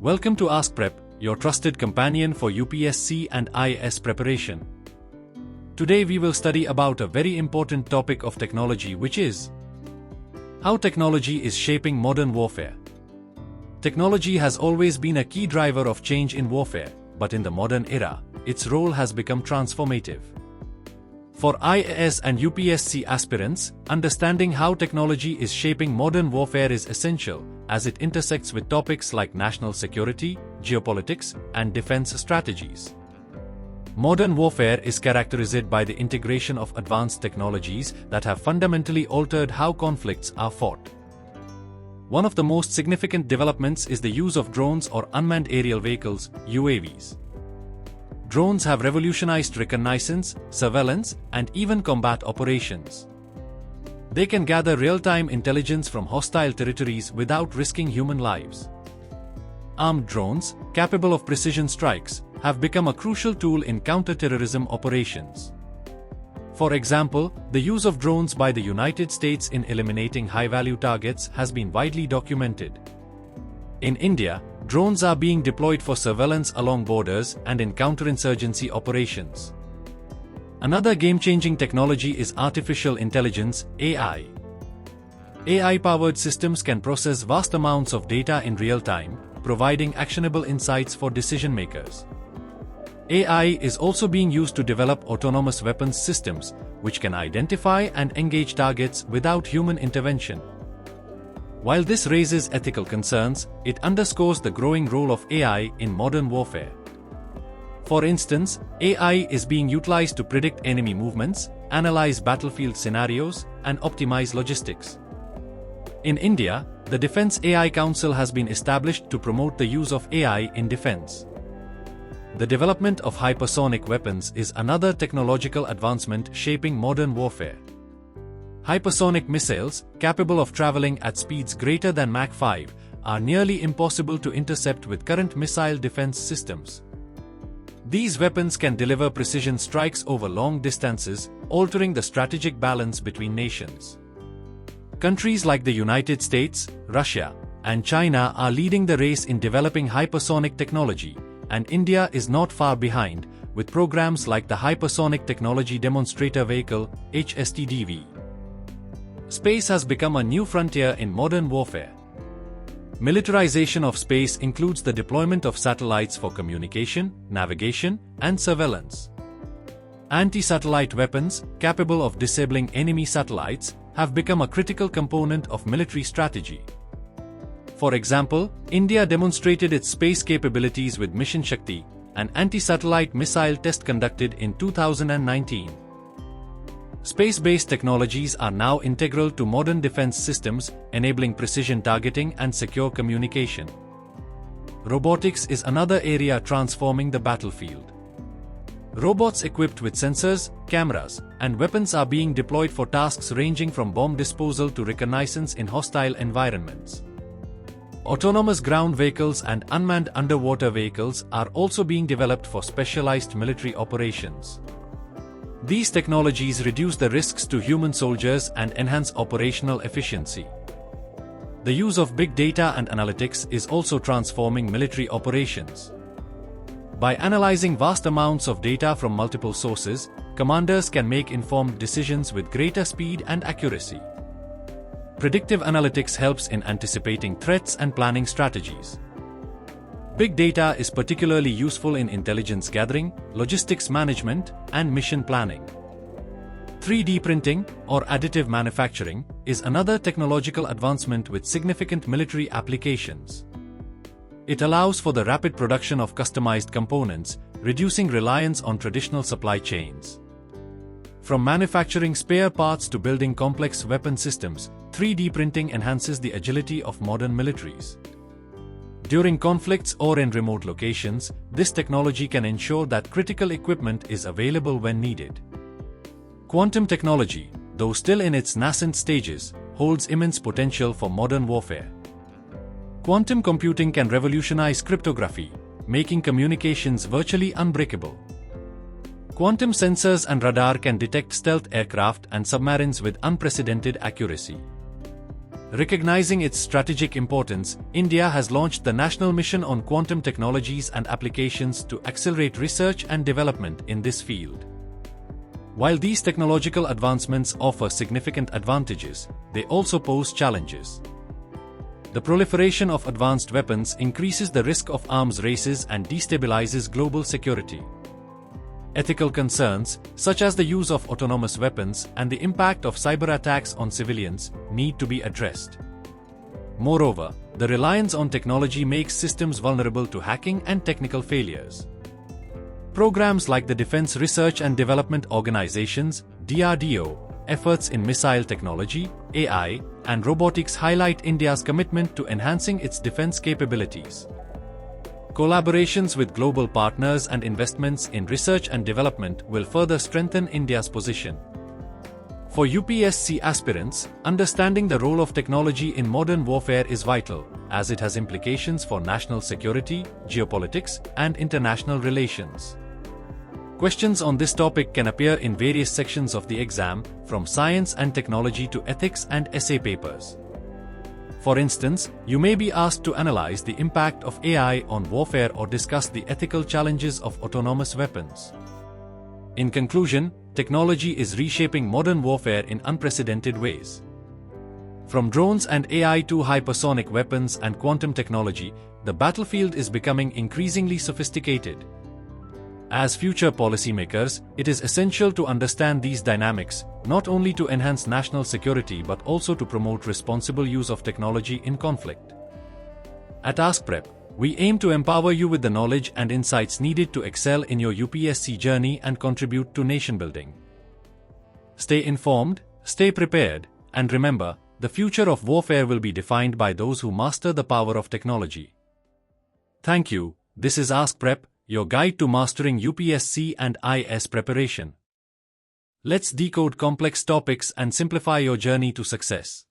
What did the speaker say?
Welcome to AskPrep, your trusted companion for UPSC and IAS preparation. Today we will study about a very important topic of technology, which is how technology is shaping modern warfare. Technology has always been a key driver of change in warfare, but in the modern era, its role has become transformative. For IAS and UPSC aspirants, understanding how technology is shaping modern warfare is essential, as it intersects with topics like national security, geopolitics, and defense strategies. Modern warfare is characterized by the integration of advanced technologies that have fundamentally altered how conflicts are fought. One of the most significant developments is the use of drones or unmanned aerial vehicles, UAVs. Drones have revolutionized reconnaissance, surveillance, and even combat operations. They can gather real-time intelligence from hostile territories without risking human lives. Armed drones, capable of precision strikes, have become a crucial tool in counter-terrorism operations. For example, the use of drones by the United States in eliminating high-value targets has been widely documented. In India, drones are being deployed for surveillance along borders and in counterinsurgency operations. Another game-changing technology is artificial intelligence, AI. AI-powered systems can process vast amounts of data in real time, providing actionable insights for decision-makers. AI is also being used to develop autonomous weapons systems, which can identify and engage targets without human intervention. While this raises ethical concerns, it underscores the growing role of AI in modern warfare. For instance, AI is being utilized to predict enemy movements, analyze battlefield scenarios, and optimize logistics. In India, the Defense AI Council has been established to promote the use of AI in defense. The development of hypersonic weapons is another technological advancement shaping modern warfare. Hypersonic missiles, capable of traveling at speeds greater than Mach 5, are nearly impossible to intercept with current missile defense systems. These weapons can deliver precision strikes over long distances, altering the strategic balance between nations. Countries like the United States, Russia, and China are leading the race in developing hypersonic technology, and India is not far behind, with programs like the Hypersonic Technology Demonstrator Vehicle, HSTDV. Space has become a new frontier in modern warfare. Militarization of space includes the deployment of satellites for communication, navigation, and surveillance. Anti-satellite weapons, capable of disabling enemy satellites, have become a critical component of military strategy. For example, India demonstrated its space capabilities with Mission Shakti, an anti-satellite missile test conducted in 2019. Space-based technologies are now integral to modern defense systems, enabling precision targeting and secure communication. Robotics is another area transforming the battlefield. Robots equipped with sensors, cameras, and weapons are being deployed for tasks ranging from bomb disposal to reconnaissance in hostile environments. Autonomous ground vehicles and unmanned underwater vehicles are also being developed for specialized military operations. These technologies reduce the risks to human soldiers and enhance operational efficiency. The use of big data and analytics is also transforming military operations. By analyzing vast amounts of data from multiple sources, commanders can make informed decisions with greater speed and accuracy. Predictive analytics helps in anticipating threats and planning strategies. Big data is particularly useful in intelligence gathering, logistics management, and mission planning. 3D printing, or additive manufacturing, is another technological advancement with significant military applications. It allows for the rapid production of customized components, reducing reliance on traditional supply chains. From manufacturing spare parts to building complex weapon systems, 3D printing enhances the agility of modern militaries. During conflicts or in remote locations, this technology can ensure that critical equipment is available when needed. Quantum technology, though still in its nascent stages, holds immense potential for modern warfare. Quantum computing can revolutionize cryptography, making communications virtually unbreakable. Quantum sensors and radar can detect stealth aircraft and submarines with unprecedented accuracy. Recognizing its strategic importance, India has launched the National Mission on Quantum Technologies and Applications to accelerate research and development in this field. While these technological advancements offer significant advantages, they also pose challenges. The proliferation of advanced weapons increases the risk of arms races and destabilizes global security. Ethical concerns, such as the use of autonomous weapons and the impact of cyber attacks on civilians, need to be addressed. Moreover, the reliance on technology makes systems vulnerable to hacking and technical failures. Programs like the Defense Research and Development Organization's (DRDO) efforts in missile technology, AI, and robotics highlight India's commitment to enhancing its defense capabilities. Collaborations with global partners and investments in research and development will further strengthen India's position. For UPSC aspirants, understanding the role of technology in modern warfare is vital, as it has implications for national security, geopolitics, and international relations. Questions on this topic can appear in various sections of the exam, from science and technology to ethics and essay papers. For instance, you may be asked to analyze the impact of AI on warfare or discuss the ethical challenges of autonomous weapons. In conclusion, technology is reshaping modern warfare in unprecedented ways. From drones and AI to hypersonic weapons and quantum technology, the battlefield is becoming increasingly sophisticated. As future policymakers, it is essential to understand these dynamics, not only to enhance national security but also to promote responsible use of technology in conflict. At AskPrep, we aim to empower you with the knowledge and insights needed to excel in your UPSC journey and contribute to nation building. Stay informed, stay prepared, and remember, the future of warfare will be defined by those who master the power of technology. Thank you. This is AskPrep, your guide to mastering UPSC and IS preparation. Let's decode complex topics and simplify your journey to success.